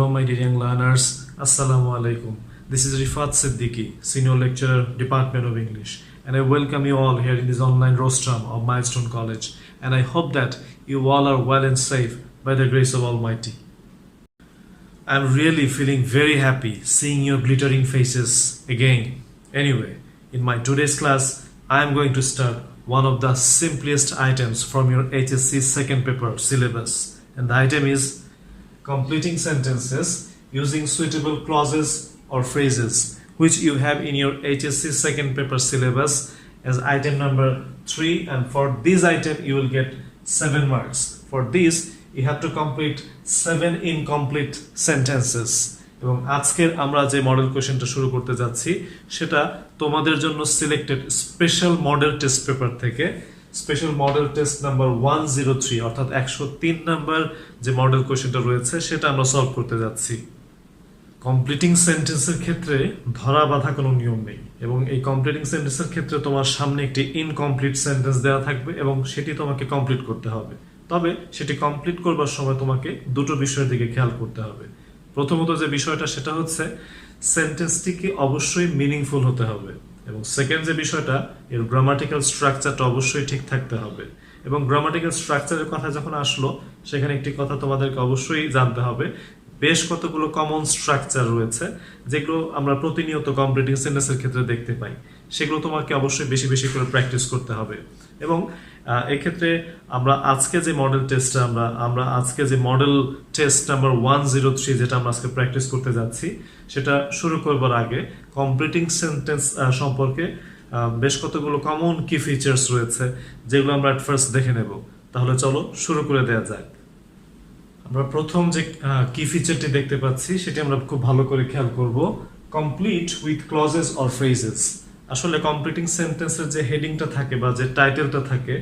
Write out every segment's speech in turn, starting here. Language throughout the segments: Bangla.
Hello, my dear young learners. Assalamu alaikum. This is Rifat Siddiqui, Senior Lecturer, Department of English, and I welcome you all here in this online rostrum of Milestone College. And I hope that you all are well and safe by the grace of Almighty. I'm really feeling very happy seeing your glittering faces again. Anyway, in my today's class, I am going to start one of the simplest items from your HSC second paper syllabus, and the item is completing sentences using suitable clauses or phrases, which you have in your HSC second paper syllabus as item number 3, and for this item you will get 7 marks. For this you have to complete 7 incomplete sentences. এবং আজকের আমরা যে মডেল কোশ্চেনটা শুরু করতে যাচ্ছি সেটা তোমাদের জন্য selected special model test paper থেকে স্পেশাল মডেল টেস্ট নাম্বার 103 অর্থাৎ 103 নাম্বার যে মডেল কোশ্চেনটা রয়েছে সেটা আমরা সলভ করতে যাচ্ছি। কমপ্লিটিং সেন্টেন্সের ক্ষেত্রে ধরা বাঁধা কোনো নিয়ম নেই, এবং এই কমপ্লিটিং সেন্টেন্সের ক্ষেত্রে তোমার সামনে একটি ইনকমপ্লিট সেন্টেন্স দেওয়া থাকবে এবং সেটি তোমাকে কমপ্লিট করতে হবে। তবে সেটি কমপ্লিট করবার সময় তোমাকে দুটো বিষয়ের দিকে খেয়াল করতে হবে। প্রথমত যে বিষয়টা সেটা হচ্ছে সেন্টেন্সটি কি অবশ্যই মিনিংফুল হতে হবে, এবং সেকেন্ড যে বিষয়টা এর গ্রামাটিক্যাল স্ট্রাকচারটা অবশ্যই ঠিক থাকতে হবে। এবং গ্রামাটিক্যাল স্ট্রাকচারের কথা যখন আসলো সেখানে একটি কথা তোমাদেরকে অবশ্যই জানতে হবে, বেশ কতগুলো কমন স্ট্রাকচার রয়েছে যেগুলো আমরা প্রতিনিয়ত কমপ্লিটিং সেন্টেন্সের ক্ষেত্রে দেখতে পাই, সেগুলো তোমাকে অবশ্যই বেশি বেশি করে প্র্যাকটিস করতে হবে। এবং এক্ষেত্রে আমরা আজকে যে মডেল টেস্টটা আমরা আজকে যে মডেল টেস্ট নাম্বার 103 যেটা আমরা আজকে প্র্যাকটিস করতে যাচ্ছি সেটা শুরু করবার আগে কমপ্লিটিং সেন্টেন্স সম্পর্কে বেশ কতগুলো কমন কি ফিচার্স রয়েছে যেগুলো আমরা এট ফার্স্ট দেখে নেব। তাহলে চলো শুরু করে দেওয়া যাক। আমরা প্রথম যে কি ফিচারটি দেখতে পাচ্ছি সেটি আমরা খুব ভালো করে খেয়াল করব, complete with clauses or phrases. আসলে কমপ্লিটিং সেন্টেন্সের যে হেডিংটা থাকে বা যে টাইটেলটা থাকে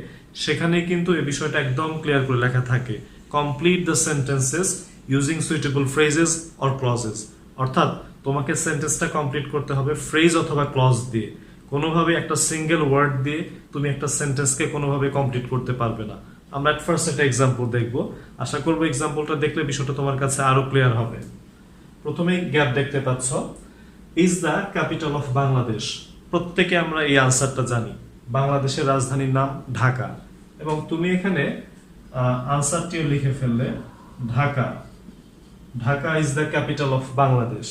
সেখানে কিন্তু এই বিষয়টা একদম ক্লিয়ার করে লেখা থাকে, complete the sentences using suitable phrases or clauses. অর্থাৎ তোমাকে সেন্টেন্সটা কমপ্লিট করতে হবে ফ্রেজ অথবা ক্লজ দিয়ে। কোনোভাবে একটা সিঙ্গেল ওয়ার্ড দিয়ে তুমি একটা সেন্টেন্সকে কোনোভাবে কমপ্লিট করতে পারবে না। আমরা এট ফার্স্ট একটা এক্সাম্পল দেখব, আশা করবো এক্সাম্পলটা দেখলে বিষয়টা তোমার কাছে আরো ক্লিয়ার হবে। প্রথমেই গ্যাপ দেখতে পাচ্ছ, is the capital of Bangladesh. প্রত্যেকে আমরা এই আনসারটা জানি, বাংলাদেশের রাজধানীর নাম ঢাকা, এবং তুমি এখানে আনসারটিও লিখে ফেললে Dhaka. Dhaka is the capital of Bangladesh.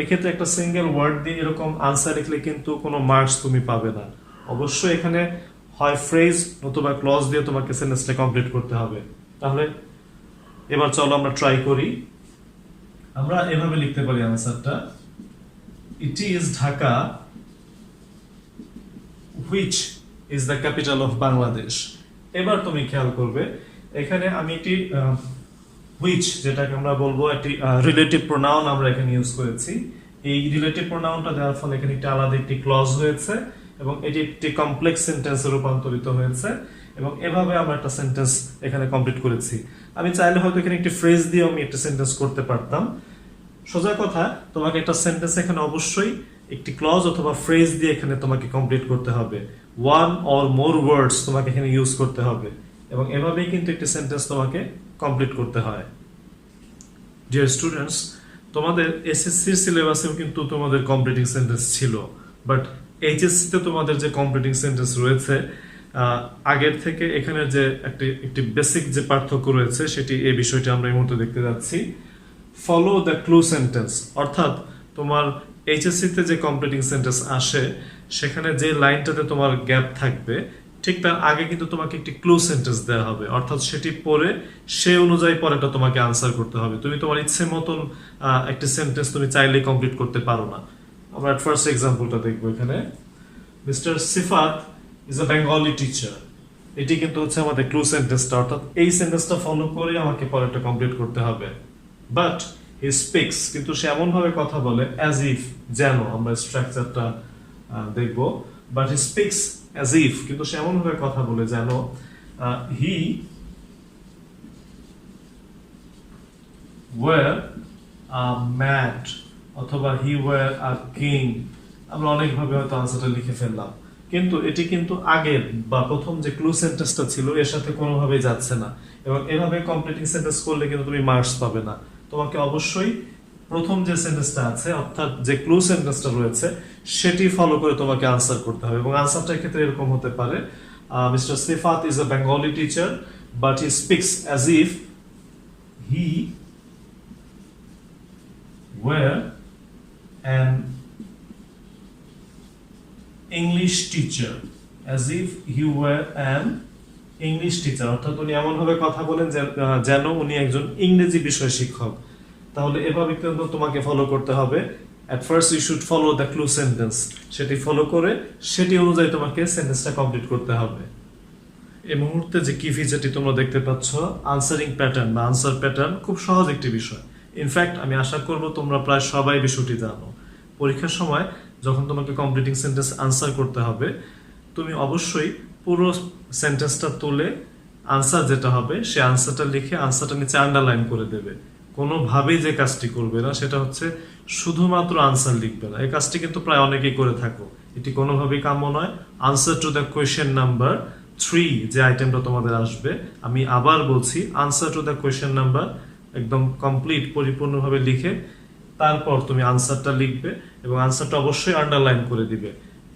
এক্ষেত্রে একটা সিঙ্গেল ওয়ার্ড দিয়ে এরকম আনসার লিখলে কিন্তু কোনো মার্কস তুমি পাবে না। অবশ্যই এখানে হয় ফ্রেজ নতুবা ক্লজ দিয়ে তোমাকে সেন্টেন্সটা কমপ্লিট করতে হবে। তাহলে এবার চলো আমরা ট্রাই করি। আমরা এভাবে লিখতে পারি আনসারটা, it is Dhaka which is the capital of Bangladesh। এবার তুমি খেয়াল করবে এখানে আমি একটি which যেটাকে আমরা বলবো একটি রিলেটিভ প্রোনাউন আমরা এখানে ইউজ করেছি। এই রিলেটিভ প্রোনাউনটা দেওয়ার ফলে এখানে একটা আলাদা একটি ক্লজ হয়েছে এবং এটি একটি কমপ্লেক্স সেন্টেন্সে রূপান্তরিত হয়েছে, এবং এভাবে আমরা একটা সেন্টেন্স এখানে কমপ্লিট করেছি। আমি চাইলে হয়তো এখানে একটি ফ্রেজ দিয়ে আমি একটা সেন্টেন্স করতে পারতাম। সোজা কথা, তোমাকে একটা সেন্টেন্স এখানে অবশ্যই একটি ক্লজ অথবা ফ্রেজ দিয়ে এখানে তোমাকে কমপ্লিট করতে হবে, ওয়ান অর মোর ওয়ার্ডস তোমাকে এখানে ইউজ করতে হবে, এবং এভাবেই কিন্তু একটি সেন্টেন্স তোমাকে কমপ্লিট করতে হয়। ডিয়ার স্টুডেন্টস, তোমাদের এসএসসি সিলেবাসেও কিন্তু তোমাদের কমপ্লিটিং সেন্টেন্স ছিল, বাট এইচএসসি তে তোমাদের যে কমপ্লিটিং সেন্টেন্স রয়েছে আগের থেকে এখানে যে একটি বেসিক যে পার্থক্য রয়েছে সেটি এই বিষয়টি আমরা এই মুহূর্তে দেখতে যাচ্ছি। ফলো দ্য ক্লু সেন্টেন্স, অর্থাৎ তোমার এইচএসসি তে যে কমপ্লিটিং সেন্টেন্স আসে সেখানে যে লাইনটাতে তোমার গ্যাপ থাকবে ঠিক তার আগে কিন্তু তোমাকে একটি ক্লু সেন্টেন্স দেওয়া হবে, অর্থাৎ সেটি পড়ে সে অনুযায়ী পরেটা তোমাকে আনসার করতে হবে। তুমি তোমার ইচ্ছে মতন একটি সেন্টেন্স তুমি চাইলেই কমপ্লিট করতে পারো না। আমরা ফার্স্ট এক্সাম্পলটা দেখবো এখানে, mister Sifat is a Bengali teacher. এটি কিন্তু হচ্ছে আমাদের ক্লু সেন্টেন্সটা, অর্থাৎ এই সেন্টেন্সটা ফলো করে আমাকে পরেরটা কমপ্লিট করতে হবে। বাট হি স্পিক্স, কিন্তু সে এমন ভাবে কথা বলে অ্যাজ ইফ, যেন, আমরা স্ট্রাকচারটা দেখবো। But he speaks as if, কিন্তু সে এমন ভাবে কথা বলে যেন হি ওয়ার আ ম্যাড অথবা হি ওয়ার আ কিং। আমরা অনেকভাবে হয়তো আনসারটা লিখে ফেললাম, কিন্তু এটি কিন্তু আগের বা প্রথম যে ক্লু সেন্টেন্সটা ছিল এর সাথে কোনোভাবেই যাচ্ছে না, এবং এভাবে কমপ্লিটিং সেন্টেন্স করলে কিন্তু তুমি মার্কস পাবে না। তোমাকে অবশ্যই প্রথম যে সেন্টেন্সটা আছে অর্থাৎ যে ক্লু সেন্টেন্সটা রয়েছে সেটি ফলো করে তোমাকে আনসার করতে হবে এবং আনসারটার ক্ষেত্রে এরকম হতে পারে mister Sifat is a Bengali teacher but he speaks as if he were an English teacher as if he were an English teacher অর্থাৎ উনি এমনভাবে কথা বলেন যেন উনি একজন ইংরেজি বিষয় শিক্ষক। তাহলে এভাবে কিন্তু তোমাকে ফলো করতে হবে। At first you should follow the clue sentence, সেটি ফলো করে সেটি অনুযায়ী তোমাকে সেন্টেন্সটা কমপ্লিট করতে হবে। এই মুহূর্তে যে কি ফিচারটি তোমরা দেখতে পাচ্ছ আনসারিং প্যাটার্ন বা আনসার প্যাটার্ন খুব সহজ একটি বিষয়। ইনফ্যাক্ট আমি আশা করব তোমরা প্রায় সবাই বিষয়টি জানো। পরীক্ষার সময় যখন তোমাকে কমপ্লিটিং সেন্টেন্স আনসার করতে হবে তুমি অবশ্যই পুরো সেন্টেন্সটা তুলে আনসার যেটা হবে সে আনসারটা লিখে আনসারটা নিচে আন্ডারলাইন করে দেবে। কোনোভাবেই যে কাজটি করবে না সেটা হচ্ছে শুধুমাত্র আনসার লিখবে না। এই কাজটি কিন্তু প্রায় অনেকেই করে থাকো, এটি কোনোভাবেই কাম্য নয়। Answer to the question number 3 যে আইটেমটা তোমাদের আসবে, আমি আবার বলছি answer to the question number একদম কমপ্লিট পরিপূর্ণভাবে লিখে তারপর তুমি আনসারটা লিখবে এবং আনসারটা অবশ্যই আন্ডারলাইন করে দিবে।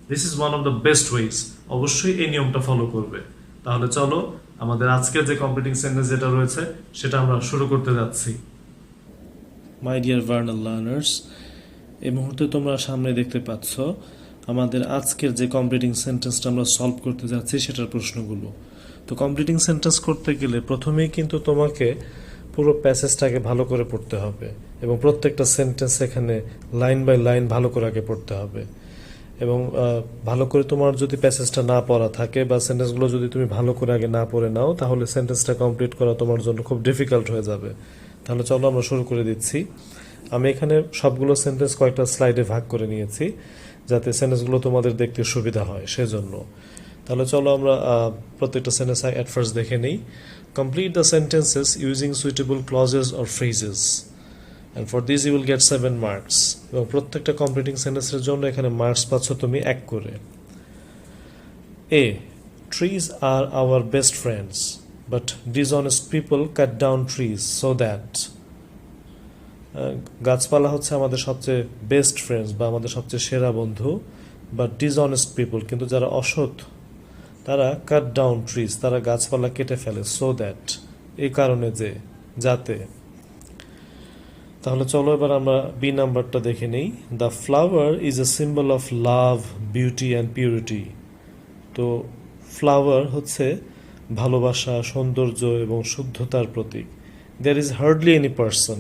This is one of the best ways. অবশ্যই এই নিয়মটা ফলো করবে। তাহলে চলো আমাদের আজকের যে কমপ্লিটিং সেন্টেন্স যেটা রয়েছে সেটা আমরা শুরু করতে যাচ্ছি। মাই ডিয়ার ভার্নাল লার্নার্স, এই মুহূর্তে তোমরা সামনে দেখতে পাচ্ছ আমাদের আজকের যে কমপ্লিটিং সেন্টেন্সটা আমরা সলভ করতে যাচ্ছি সেটার প্রশ্নগুলো। তো কমপ্লিটিং সেন্টেন্স করতে গেলে প্রথমেই কিন্তু তোমাকে পুরো প্যাসেজটাকে ভালো করে পড়তে হবে এবং প্রত্যেকটা সেন্টেন্স এখানে লাইন বাই লাইন ভালো করে আগে পড়তে হবে এবং ভালো করে তোমার যদি প্যাসেজটা না পড়া থাকে বা সেন্টেন্সগুলো যদি তুমি ভালো করে আগে না পড়ে নাও তাহলে সেন্টেন্সটা কমপ্লিট করা তোমার জন্য খুব ডিফিকাল্ট হয়ে যাবে। তাহলে চলো আমরা শুরু করে দিচ্ছি। আমি এখানে সবগুলো সেন্টেন্স কয়েকটা স্লাইডে ভাগ করে নিয়েছি যাতে সেন্টেন্সগুলো তোমাদের দেখতে সুবিধা হয় সেজন্য। তাহলে চলো আমরা প্রত্যেকটা সেন্টেন্স অ্যাট ফার্স্ট দেখে নিই। Complete the sentences using suitable clauses or phrases and for this you will get 7 marks. এবং প্রত্যেকটা কমপ্লিটিং সেন্টেন্সের জন্য এখানে মার্কস পাচ্ছ তুমি 1 করে। A, trees are our best friends but dishonest people cut down trees so that গাছপালা হচ্ছে আমাদের সবচেয়ে বেস্ট ফ্রেন্ডস বা আমাদের সবচেয়ে সেরা বন্ধু, বাট ডিসঅনেস্ট পিপল কিন্তু যারা অসৎ তারা কাট ডাউন ট্রিজ তারা গাছপালা কেটে ফেলে সো দ্যাট এই কারণে যে যাতে। তাহলে চলো এবার আমরা বি নাম্বারটা দেখে নেই। The flower is a symbol of love beauty and purity. তো ফ্লাওয়ার হচ্ছে ভালোবাসা, সৌন্দর্য এবং শুদ্ধতার প্রতীক। There is hardly any person,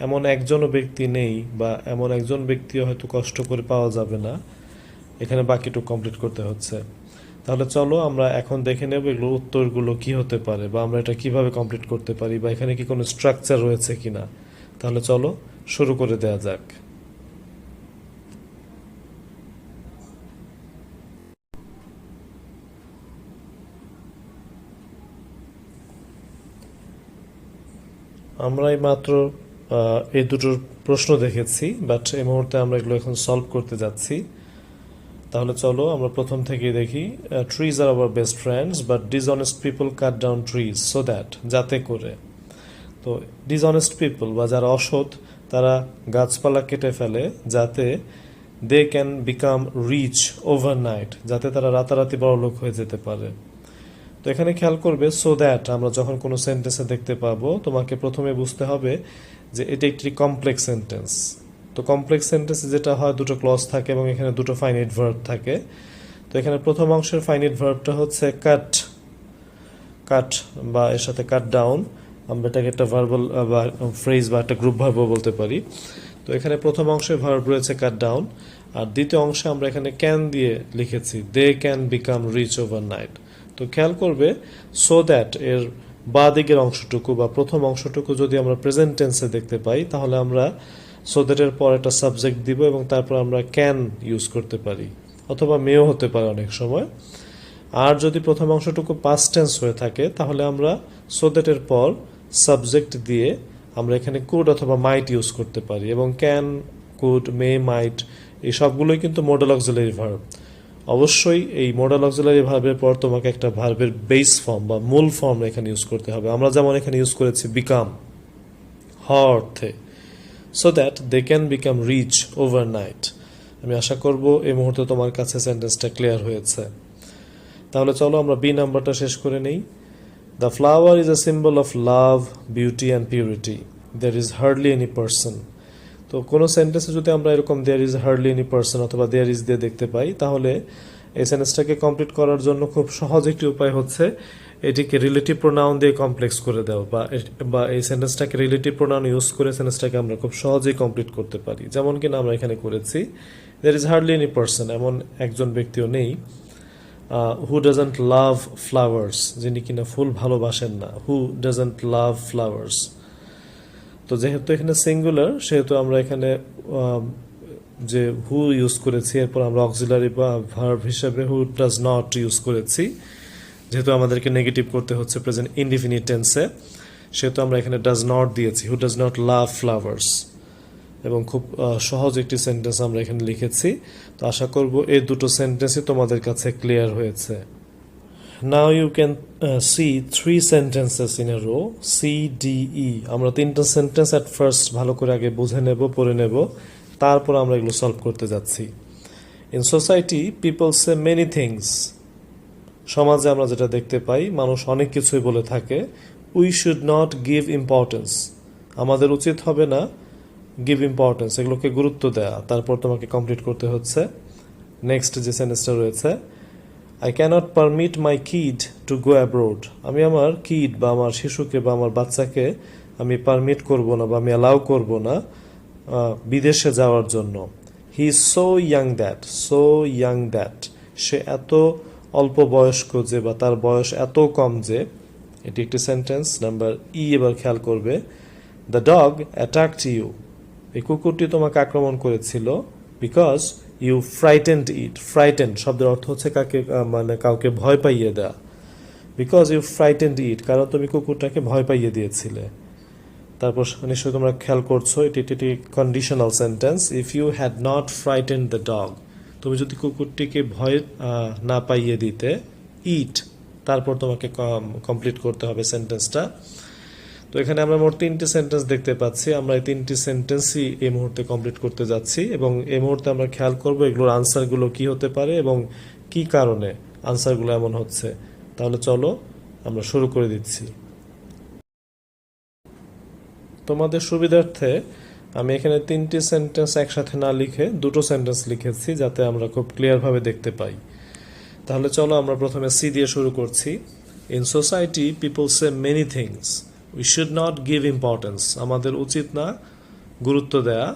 এমন একজনও ব্যক্তি নেই বা এমন একজন ব্যক্তিও হয়তো কষ্ট করে পাওয়া যাবে না। এখানে বাকিটুকু কমপ্লিট করতে হচ্ছে। তাহলে চলো আমরা এখন দেখে নেব এগুলো উত্তরগুলো কি হতে পারে বা আমরা এটা কিভাবে কমপ্লিট করতে পারি বা এখানে কি কোনো স্ট্রাকচার রয়েছে কিনা। তাহলে চলো শুরু করে দেওয়া যাক। আমরা এই মাত্র এই দুটোর প্রশ্ন দেখেছি, বাট এই মুহূর্তে আমরা এগুলো এখন সলভ করতে যাচ্ছি। তাহলে চলো আমরা প্রথম থেকেই দেখি। Trees are our best friends but dishonest people cut down trees so that যাতে করে। তো ডিসঅনেস্ট পিপল বা যারা অসৎ তারা গাছপালা কেটে ফেলে যাতে they can become rich overnight, যাতে তারা রাতারাতি বড়লোক হয়ে যেতে পারে। তো এখানে খেয়াল করবে সো দ্যাট আমরা যখন কোনো সেন্টেন্সে দেখতে পাবো তোমাকে প্রথমে বুঝতে হবে যে এটা একটি কমপ্লেক্স সেন্টেন্স। তো কমপ্লেক্স সেন্টেন্সে যেটা হয় দুটো ক্লজ থাকে এবং এখানে দুটো ফাইনাইট ভার্ব থাকে। তো এখানে প্রথম অংশের ফাইনাইট ভার্বটা হচ্ছে কাট, কাট বা এর সাথে কাট ডাউন, আমরা এটাকে একটা ভার্বাল বা ফ্রেজ বা একটা গ্রুপ ভার্বও বলতে পারি। তো এখানে প্রথম অংশে ভার্ব রয়েছে কাট ডাউন আর দ্বিতীয় অংশে আমরা এখানে ক্যান দিয়ে লিখেছি they can become rich overnight. তো খেয়াল করবে সো দ্যাট এর বাঁ দিকের অংশটুকু বা প্রথম অংশটুকু যদি আমরা প্রেজেন্ট টেন্সে দেখতে পাই তাহলে আমরা সো দ্যাটের পর একটা সাবজেক্ট দিব এবং তারপর আমরা ক্যান ইউজ করতে পারি অথবা মেও হতে পারে অনেক সময়। আর যদি প্রথম অংশটুকু পাস্ট টেন্স হয়ে থাকে তাহলে আমরা সো দ্যাটের পর সাবজেক্ট দিয়ে আমরা এখানে কুড অথবা মাইট ইউজ করতে পারি এবং ক্যান, কুড, মে, মাইট এই সবগুলোই কিন্তু মডেল অক্সিলারি ভার্ব। অবশ্যই এই মডেল অক্সিলারি ভার্বের পর তোমাকে একটা ভার্বের বেস ফর্ম বা মূল ফর্ম এখানে ইউজ করতে হবে। আমরা যেমন এখানে ইউজ করেছি বিকাম, হওয়া অর্থে। so that they can become rich overnight. আমি আশা করব এই মুহূর্তে তোমার কাছে সেন্টেন্সটা ক্লিয়ার হয়েছে। তাহলে চলো আমরা বি নাম্বারটা শেষ করে নেই। The flower is a symbol of love, beauty and purity. There is hardly any person. তো কোনো সেন্টেন্সে যদি আমরা এরকম there is hardly any person অথবা there is দিয়ে দেখতে পাই, তাহলে এই সেন্টেন্সটাকে কমপ্লিট করার জন্য খুব সহজ একটি উপায় হচ্ছে এটিকে রিলেটিভ প্রোনাউন দিয়ে কমপ্লেক্স করে দেওয়া, বা এই সেন্টেন্সটাকে রিলেটিভ প্রোনাউন ইউজ করে সেন্টেন্সটাকে আমরা খুব সহজেই কমপ্লিট করতে পারি। যেমন কিনা আমরা এখানে করেছি, there is hardly any person, এমন একজন ব্যক্তিও নেই। হু ডাজন্ট লাভ ফ্লাওয়ার্স, যিনি কিনা ফুল ভালোবাসেন না, হু ডাজন্ট লাভ ফ্লাওয়ার্স। তো যেহেতু এখানে সিঙ্গুলার, সেহেতু আমরা এখানে যে হু ইউজ করেছি, এরপর আমরা অক্সিলারি বা ভার্ব হিসেবে হু ডাজ নট ইউজ করেছি। যেহেতু আমাদেরকে নেগেটিভ করতে হচ্ছে প্রেজেন্ট ইনডিফিনিট টেন্সে, সেহেতু আমরা এখানে ডাজ নট দিয়েছি, who does not love flowers. এবং খুব সহজ একটি সেন্টেন্স আমরা এখানে লিখেছি। তো আশা করব এই দুটো সেন্টেন্সই তোমাদের কাছে ক্লিয়ার হয়েছে। Now you can see 3 sentences in a row, C, D, E. আমরা 3টা সেন্টেন্স অ্যাট ফার্স্ট ভালো করে আগে বুঝে নেব, পড়ে নেব, তারপর আমরা এগুলো সলভ করতে যাচ্ছি। In society people say many things. সমাজে আমরা যেটা দেখতে পাই, মানুষ অনেক কিছুই বলে থাকে। We should not give importance, আমাদের উচিত হবে না গিভ ইম্পর্টেন্স, এগুলোকে গুরুত্ব দেয়া। তারপর তোমাকে কমপ্লিট করতে হচ্ছে। নেক্সট যে সেন্টেন্সটা রয়েছে, I cannot permit my kid to go abroad. আমি আমার কিড বা আমার শিশুকে বা আমার বাচ্চাকে আমি পারমিট করব না বা আমি অ্যালাউ করব না বিদেশে যাওয়ার জন্য। He is so young that, so young that, সে এত অল্প বয়স্ক যে, বা তার বয়স এত কম যে। এটি একটি সেন্টেন্স। নাম্বার ই এবার খেয়াল করবে, দ্য ডগ অ্যাটাকড ইউ, এই কুকুরটি তোমাকে আক্রমণ করেছিল, because you frightened it. Frightened শব্দের অর্থ হচ্ছে মানে কাউকে ভয় পাইয়ে দেয়া। বিকজ ইউ ফ্রাইটেন্ড ইট, কারণ তুমি কুকুরটাকে ভয় পাইয়ে দিয়েছিলে। তারপর নিশ্চয়ই তোমরা খেয়াল করছো, এটি একটি conditional sentence. If you had not frightened the dog, তুমি যদি কুকুরটিকে ভয় না পাইয়ে দিতে, ইট, তারপর তোমাকে কমপ্লিট করতে হবে সেন্টেন্সটা। তো এখানে আমরা মোট 3টি সেন্টেন্স দেখতে পাচ্ছি। আমরা এই 3টি সেন্টেন্সই এই মুহূর্তে কমপ্লিট করতে যাচ্ছি, এবং এই মুহূর্তে আমরা খেয়াল করব এগুলোর আনসারগুলো কি হতে পারে এবং কি কারণে আনসারগুলো এমন হচ্ছে। তাহলে চলো আমরা শুরু করে দিচ্ছি। তোমাদের সুবিধার্থে আমি এখানে 3টি সেন্টেন্স একসাথে না লিখে 2টো সেন্টেন্স লিখেছি, যাতে আমরা খুব ক্লিয়ারভাবে দেখতে পাই। তাহলে চলো আমরা প্রথমে সি দিয়ে শুরু করছি। In society people say many things, we should not give importance, আমাদের উচিত না গুরুত্ব দেয়া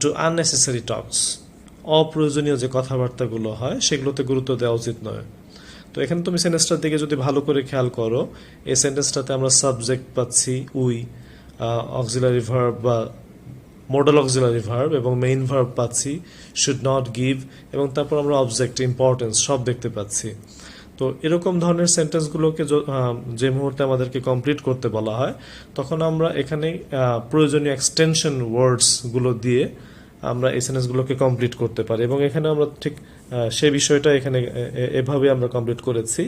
টু আননেসেসারি টকস, অপ্রয়োজনীয় যে কথাবার্তাগুলো হয় সেগুলোতে গুরুত্ব দেওয়া উচিত নয়। তো এখানে তুমি সেন্টেন্সটার দিকে যদি ভালো করে খেয়াল করো, এই সেন্টেন্সটাতে আমরা সাবজেক্ট পাচ্ছি উই, অক্সিলারি ভার্ব বা মডেল অক্সিলারি ভার্ব এবং মেইন ভার্ব পাচ্ছি শুড নট গিভ, এবং তারপর আমরা অবজেক্ট, ইম্পর্টেন্স সব দেখতে পাচ্ছি। তো এরকম ধরনের সেন্টেন্সগুলোকে যে মুহূর্তে আমাদেরকে কমপ্লিট করতে বলা হয়, তখন আমরা এখানে প্রয়োজনীয় এক্সটেনশন ওয়ার্ডসগুলো দিয়ে আমরা এই সেন্টেন্সগুলোকে কমপ্লিট করতে পারি। এবং এখানে আমরা ঠিক সে বিষয়টা এখানে এভাবে আমরা কমপ্লিট করেছি।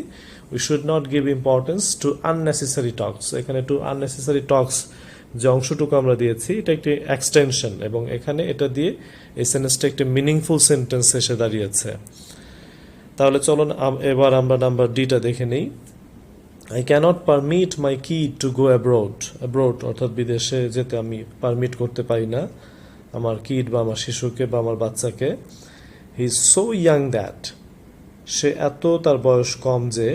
We should not give importance two unnecessary talks. এখানে টু আননেসেসারি টকস যে অংশটুকু আমরা দিয়েছি, এটা একটি এক্সটেনশন, এবং এখানে এটা দিয়ে এই সেন্টেন্সটা একটি মিনিংফুল সেন্টেন্স এসে দাঁড়িয়েছে। তাহলে চলুন এবার আমরা নাম্বার ডিটা দেখে নিই। I cannot permit my kid to go abroad. Abroad অর্থাৎ বিদেশে যেতে আমি পারমিট করতে পারি না আমার কিড বা আমার শিশুকে বা আমার বাচ্চাকে। He is so young that, সে এত তার বয়স কম যে,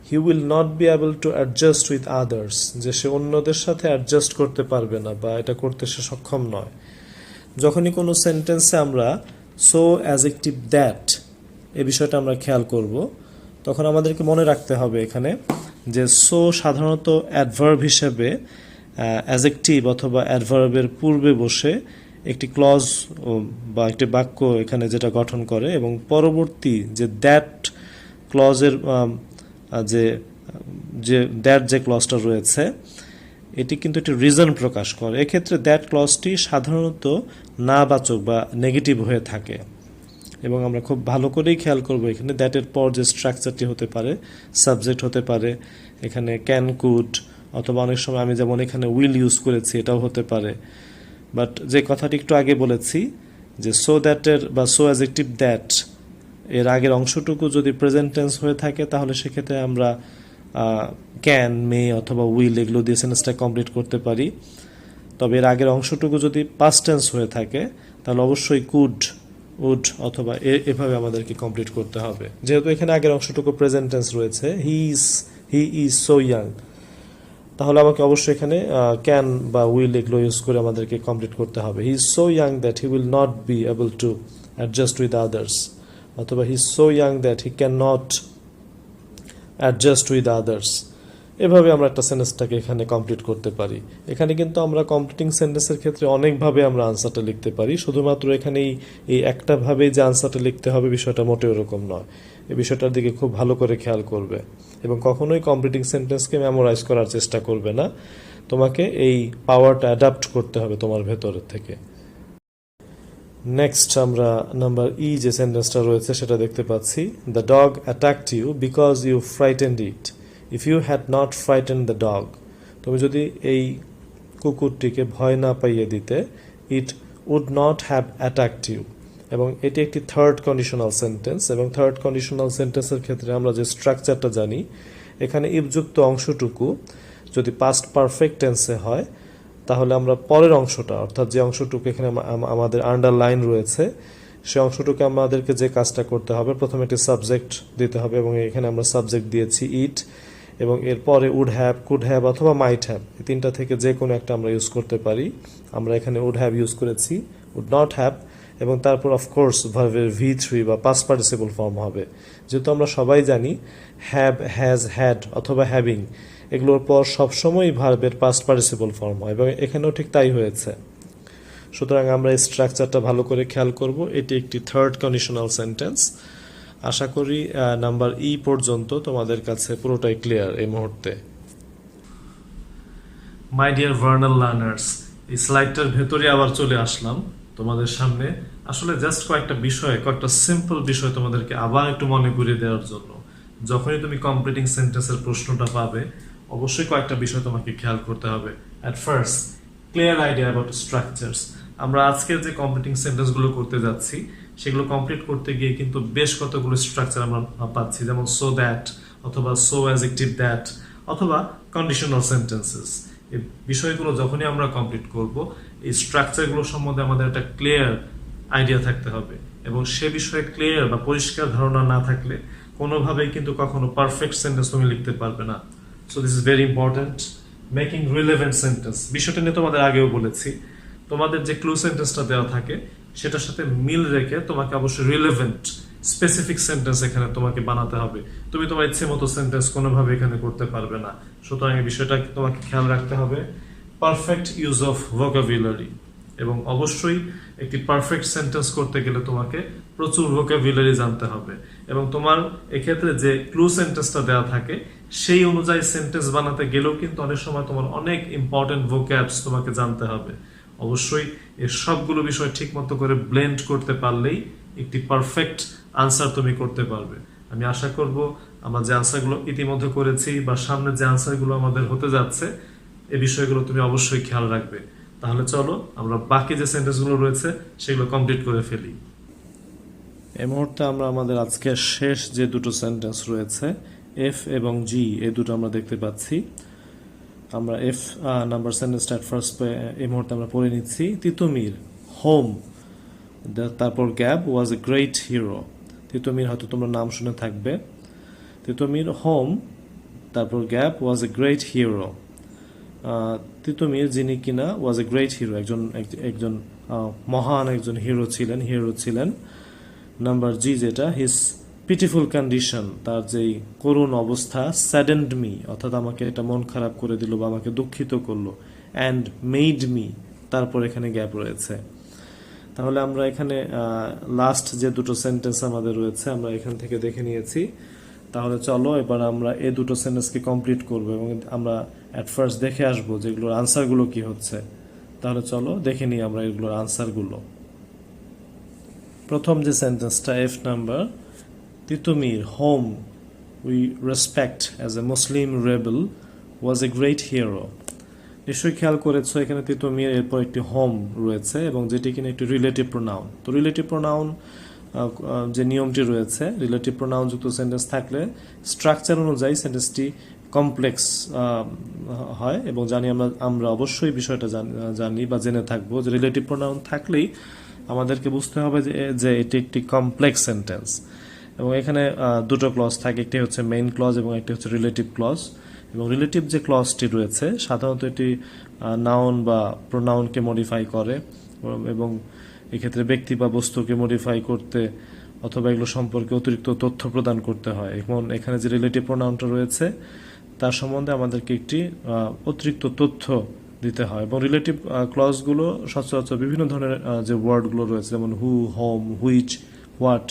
he will not be able to adjust with others, যে সে অন্যদের সাথে অ্যাডজাস্ট করতে পারবে না বা এটা করতে সে সক্ষম নয়। যখনই কোনো সেন্টেন্সে আমরা সো অ্যাডজেক্টিভ দ্যাট এই বিষয়টা আমরা খেয়াল করব, তখন আমাদেরকে মনে রাখতে হবে এখানে যে সো সাধারণত অ্যাডভার্ব হিসেবে অ্যাডজেক্টিভ অথবা অ্যাডভার্বের পূর্বে বসে একটি ক্লজ বা একটি বাক্য এখানে যেটা গঠন করে, এবং পরবর্তী যে দ্যাট ক্লজের যে দ্যাট যে ক্লজটা রয়েছে, এটি কিন্তু একটি রিজন প্রকাশ করে। এক্ষেত্রে দ্যাট ক্লজটি সাধারণত নাবাচক বা নেগেটিভ হয়ে থাকে, এবং আমরা খুব ভালো করেই খেয়াল করব এখানে দ্যাটের পর যে স্ট্রাকচারটি হতে পারে, সাবজেক্ট হতে পারে, এখানে ক্যান, কুড, অথবা অনেক সময় আমি যেমন এখানে উইল ইউজ করেছি এটাও হতে পারে। বাট যে কথাটি একটু আগে বলেছি যে সো দ্যাটের বা সো অ্যাডজেক্টিভ দ্যাট এর আগের অংশটুকু যদি প্রেজেন্ট টেন্স হয়ে থাকে তাহলে সেক্ষেত্রে আমরা ক্যান, মে অথবা উইল এগুলো দিয়ে সেন্টেন্সটা কমপ্লিট করতে পারি। তবে এর আগের অংশটুকু যদি পাস্ট টেন্স হয়ে থাকে তাহলে অবশ্যই কুড, উড অথবা এভাবে আমাদেরকে কমপ্লিট করতে হবে। যেহেতু এখানে আগের অংশটুকু প্রেজেন্ট টেন্স রয়েছে, হি ইজ সো ইয়াং, তাহলে আমাকে অবশ্যই এখানে ক্যান বা উইল এগুলো ইউজ করে আমাদেরকে কমপ্লিট করতে হবে। He is so young that he will not be able to adjust with others, অথবা he is so young that he can not adjust with others. এভাবে আমরা একটা সেন্টেন্সটাকে এখানে কমপ্লিট করতে পারি। এখানে কিন্তু আমরা কমপ্লিটিং সেন্টেন্সের ক্ষেত্রে অনেকভাবে আমরা আনসারটা লিখতে পারি, শুধুমাত্র এখানে এই একটা ভাবেই যে আনসারটা লিখতে হবে বিষয়টা মোটেও এরকম নয়। এই বিষয়টার দিকে খুব ভালো করে খেয়াল করবে এবং কখনোই কমপ্লিটিং সেন্টেন্সকে মেমোরাইজ করার চেষ্টা করবে না। তোমাকে এই পাওয়ারটা অ্যাডাপ্ট করতে হবে তোমার ভেতরের থেকে। নেক্সট আমরা নাম্বার ই যে সেন্টেন্সটা রয়েছে সেটা দেখতে পাচ্ছি। The dog attacked you because you frightened it, if you had not frightened the dog. তুমি যদি এই কুকুরটিকে ভয় না পাইয়ে দিতে, it would not have attacked you. এবং এটি একটি থার্ড কন্ডিশনাল সেন্টেন্স, এবং থার্ড কন্ডিশনাল সেন্টেন্সের ক্ষেত্রে আমরা যে স্ট্রাকচারটা জানি, এখানে ইফযুক্ত অংশটুকু যদি পাস্ট পারফেক্ট টেন্সে হয় তাহলে আমরা পরের অংশটা, অর্থাৎ যে অংশটুকু এখানে আমাদের আন্ডারলাইন রয়েছে, সে অংশটুকু আমাদেরকে যে কাজটা করতে হবে, প্রথমে একটি সাবজেক্ট দিতে হবে এবং এখানে আমরা সাবজেক্ট দিয়েছি ইট, এবং এরপরে উড হ্যাভ, কুড হ্যাভ অথবা মাইট হ্যাভ, এই তিনটা থেকে যে কোনো একটা আমরা ইউজ করতে পারি। আমরা এখানে উড হ্যাভ ইউজ করেছি, উড নট হ্যাভ, এবং তারপর অফকোর্স ভার্বের V3 বা পাস্ট পার্টিসিপল ফর্ম হবে। যেহেতু আমরা সবাই জানি হ্যাভ, হ্যাজ, হ্যাড অথবা হ্যাভিং এগুলোর পর সবসময়ই ভার্বের পাস্ট পার্টিসিপল ফর্ম হয়, এবং এখানেও ঠিক তাই হয়েছে। সুতরাং আমরা এই স্ট্রাকচারটা ভালো করে খেয়াল করব। এটি একটি থার্ড কন্ডিশনাল সেন্টেন্স। আশা করি নাম্বার ই পর্যন্ত তোমাদের কাছে পুরোটাই ক্লিয়ার এই মুহূর্তে। মাই ডিয়ার ভার্নাল লার্নার্স, এই স্লাইডটার ভেতরে আবার চলে আসলাম তোমাদের সামনে। আসলে জাস্ট কয়েকটা সিম্পল বিষয় তোমাদেরকে আবার একটু মনে করিয়ে দেওয়ার জন্য। যখনই তুমি কমপ্লিটিং সেন্টেন্সের প্রশ্নটা পাবে, অবশ্যই কয়েকটা বিষয় তোমাকে খেয়াল করতে হবে। At first, clear idea about structures. আমরা আজকের যে কমপ্লিটিং সেন্টেন্সগুলো করতে যাচ্ছি সেগুলো কমপ্লিট করতে গিয়ে কিন্তু বেশ কতগুলো স্ট্রাকচার আমরা পাচ্ছি, যেমন সো দ্যাট অথবা সো অ্যাডজেক্টিভ দ্যাট অথবা কন্ডিশনাল সেন্টেন্সেস। এই বিষয়গুলো যখনই আমরা কমপ্লিট করব, এই স্ট্রাকচারগুলো সম্বন্ধে আমাদের একটা ক্লিয়ার আইডিয়া থাকতে হবে, এবং সে বিষয়ে ক্লিয়ার বা পরিষ্কার ধারণা না থাকলে কোনোভাবেই কিন্তু কখনো পারফেক্ট সেন্টেন্স তুমি লিখতে পারবে না। So this is very important. Making relevant sentence, বিষয়টা নিয়ে তোমাদের আগেও বলেছি। তোমাদের যে ক্লু সেন্টেন্সটা দেওয়া থাকে সেটার সাথে মিল রেখে তোমাকে অবশ্যই রিলেভেন্ট স্পেসিফিক সেন্টেন্স এখানে তোমাকে বানাতে হবে। তুমি তোমার ইচ্ছে মতো সেন্টেন্স কোনোভাবে এখানে করতে পারবে না। সুতরাং এই বিষয়টা তোমাকে খেয়াল রাখতে হবে। পারফেক্ট ইউজ অফ ভোকাবুলারি, এবং অবশ্যই একটি পারফেক্ট সেন্টেন্স করতে গেলে তোমাকে প্রচুর ভোকাবুলারি জানতে হবে, এবং তোমার এক্ষেত্রে যে ক্লু সেন্টেন্সটা দেওয়া থাকে সেই অনুযায়ী সেন্টেন্স বানাতে গেলেও কিন্তু অনেক সময় তোমার অনেক ইম্পর্টেন্ট ভোক্যাবস তোমাকে জানতে হবে। অবশ্যই এর সবগুলো বিষয় ঠিক মতো করে ব্লেন্ড করতে পারলেই একটি পারফেক্ট আনসার তুমি করতে পারবে। আমি আশা করব আমরা যে আনসারগুলো ইতিমধ্যে করেছি বা সামনে যে আনসারগুলো আমাদের হতে যাচ্ছে, এই বিষয়গুলো তুমি অবশ্যই খেয়াল রাখবে। তাহলে চলো আমরা বাকি যে সেন্টেন্সগুলো রয়েছে সেগুলো কমপ্লিট করে ফেলি। এই মুহূর্তে আমরা আমাদের আজকের শেষ যে দুটো সেন্টেন্স রয়েছে, এফ এবং জি, এই দুটো আমরা দেখতে পাচ্ছি। আমরা এফ নাম্বার সেন্টেন্সটা ফার্স্ট এই মুহূর্তে আমরা পড়ে নিচ্ছি। তিতুমির হোম, তারপর gap was a great hero. Titumir হয়তো তোমরা নাম শুনে থাকবে। তিতুমির হোম, তারপর gap was a great hero. Titumir যিনি কিনা ওয়াজ এ গ্রেট হিরো, একজন মহান একজন হিরো ছিলেন। নাম্বার জি যেটা, হিজ পিটিফুল কন্ডিশন, তার যেই করুণ অবস্থা, স্যাডেন্ড মি, অর্থাৎ আমাকে এটা মন খারাপ করে দিল বা আমাকে দুঃখিত করলো। অ্যান্ড মেড মি, তারপর এখানে গ্যাপ রয়েছে। তাহলে আমরা এখানে লাস্ট যে দুটো সেন্টেন্স আমাদের রয়েছে আমরা এখান থেকে দেখে নিয়েছি। তাহলে চলো এবার আমরা এই দুটো সেন্টেন্সকে কমপ্লিট করব, এবং আমরা অ্যাট ফার্স্ট দেখে আসবো যে এগুলোর আনসারগুলো কি হচ্ছে। তাহলে চলো দেখে নিই আমরা এগুলোর আনসারগুলো। প্রথম যে সেন্টেন্সটা, F number, Titumir home we respect as a Muslim rebel was a great hero. নিশ্চয়ই খেয়াল করেছো এখানে তিতুমির এরপর একটি হোম রয়েছে এবং যেটি কিনা একটি রিলেটিভ প্রোনাউন। তো রিলেটিভ প্রোনাউন যে নিয়মটি রয়েছে, রিলেটিভ প্রোনাউন যুক্ত সেন্টেন্স থাকলে স্ট্রাকচার অনুযায়ী সেন্টেন্সটি কমপ্লেক্স হয় এবং আমরা অবশ্যই বিষয়টা জানি বা জেনে থাকবো যে রিলেটিভ প্রোনাউন থাকলেই আমাদেরকে বুঝতে হবে যে এটি একটি কমপ্লেক্স সেন্টেন্স। এবং এখানে দুটো ক্লজ থাকে, একটি হচ্ছে মেইন ক্লজ এবং একটি হচ্ছে রিলেটিভ ক্লজ। এবং রিলেটিভ যে ক্লজটি রয়েছে সাধারণত এটি নাউন বা প্রোনাউনকে মডিফাই করে এবং এক্ষেত্রে ব্যক্তি বা বস্তুকে মডিফাই করতে অথবা এগুলো সম্পর্কে অতিরিক্ত তথ্য প্রদান করতে হয়। এবং এখানে যে রিলেটিভ প্রোনাউনটা রয়েছে তার সম্বন্ধে আমাদেরকে একটি অতিরিক্ত তথ্য দিতে হয়। এবং রিলেটিভ ক্লজগুলো সচরাচর বিভিন্ন ধরনের যে ওয়ার্ডগুলো রয়েছে যেমন হু, হোম, হুইচ, হোয়াট,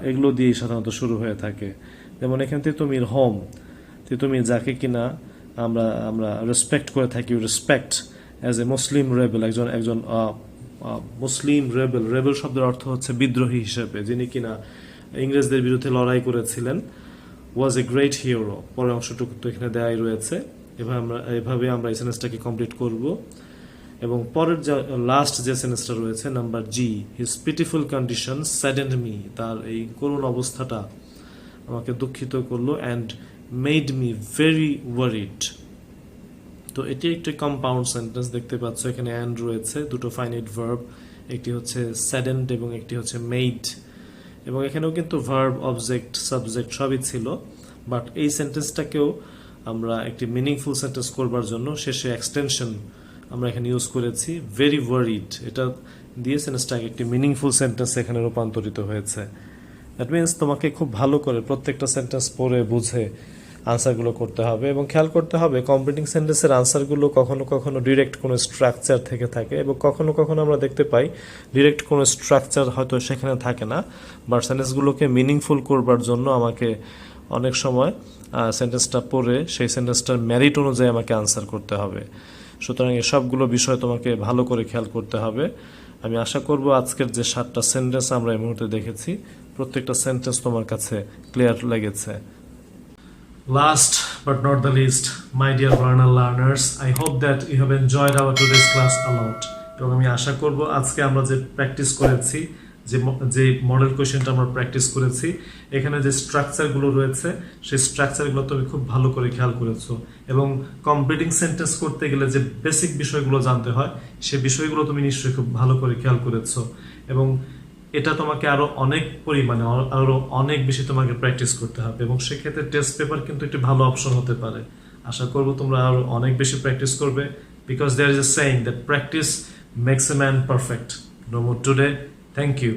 এগুলো দিয়েই সাধারণত শুরু হয়ে থাকে। যেমন এখানে তিতুমির হোম, তিতুমির যাকে কিনা আমরা রেসপেক্ট করে থাকি, respect as a Muslim rebel, একজন মুসলিম রেবেল। রেবেল শব্দের অর্থ হচ্ছে বিদ্রোহী হিসেবে, যিনি কিনা ইংরেজদের বিরুদ্ধে লড়াই করেছিলেন। ওয়াজ এ গ্রেট হিরো, পরের অংশটুকু তো এখানে দেয়াই রয়েছে। এভাবে আমরা এই সেন্টেন্সটাকে কমপ্লিট করব। এবং পরের লাস্ট যে সেন্টেন্সটা রয়েছে নাম্বার জি, হিজ পিটিফুল কন্ডিশন স্যাডেন্ড মি, তার এই করুণ অবস্থাটা আমাকে দুঃখিত করলো, and made me very worried. তো এটি একটি কম্পাউন্ড সেন্টেন্স, দেখতে পাচ্ছ এখানে অ্যান্ড রয়েছে, দুটো ফাইনাইট ভার্ব, একটি হচ্ছে স্যাডেন্ড এবং একটি হচ্ছে মেড। এবং এখানেও কিন্তু ভার্ব, অবজেক্ট, সাবজেক্ট সবই ছিল। বাট এই সেন্টেন্সটাকেও আমরা একটি মিনিংফুল সেন্টেন্স করবার জন্য শেষে এক্সটেনশন আমরা এখানে ইউজ করেছি, ভেরি ওয়ারিড। এটা দিয়ে সেন্টেন্সটাকে একটি মিনিংফুল সেন্টেন্স এখানে রূপান্তরিত হয়েছে। দ্যাট মিনস তোমাকে খুব ভালো করে প্রত্যেকটা সেন্টেন্স পড়ে বুঝে আনসারগুলো করতে হবে এবং খেয়াল করতে হবে কমপ্লিটিং সেন্টেন্সের আনসারগুলো কখনো কখনো ডিরেক্ট কোনো স্ট্রাকচার থেকে থাকে এবং কখনো কখনো আমরা দেখতে পাই ডিরেক্ট কোনো স্ট্রাকচার হয়তো সেখানে থাকে না, বাট সেন্টেন্সগুলোকে মিনিংফুল করবার জন্য আমাকে অনেক সময় সেন্টেন্সটা পড়ে সেই সেন্টেন্সটার ম্যারিট অনুযায়ী আমাকে আনসার করতে হবে। সুতরাং এসবগুলো বিষয় তোমাকে ভালো করে খেয়াল করতে হবে। আমি আশা করব আজকের যে 7টা সেন্টেন্স আমরা এই মুহূর্তে দেখেছি প্রত্যেকটা সেন্টেন্স তোমার কাছে ক্লিয়ার লেগেছে। Last but not the least, my dear Varnal learners, I hope that you have enjoyed our today's class a lot. এবং আমি আশা করব আজকে আমরা যে প্র্যাকটিস করেছি, যে মডেল কোয়েশ্চেনটা আমরা প্র্যাকটিস করেছি, এখানে যে স্ট্রাকচারগুলো রয়েছে সেই স্ট্রাকচারগুলো তুমি খুব ভালো করে খেয়াল করেছো এবং কমপ্লিটিং সেন্টেন্স করতে গেলে যে বেসিক বিষয়গুলো জানতে হয় সেই বিষয়গুলো তুমি নিশ্চয়ই খুব ভালো করে খেয়াল করেছো। এবং এটা তোমাকে আরো অনেক পরিমাণে আরো অনেক বেশি তোমাকে প্র্যাকটিস করতে হবে এবং সেক্ষেত্রে টেস্ট পেপার কিন্তু একটি ভালো অপশন হতে পারে। আশা করব তোমরা আরো অনেক বেশি প্র্যাকটিস করবে, because there is a saying that practice makes a man perfect. No more today. Thank you.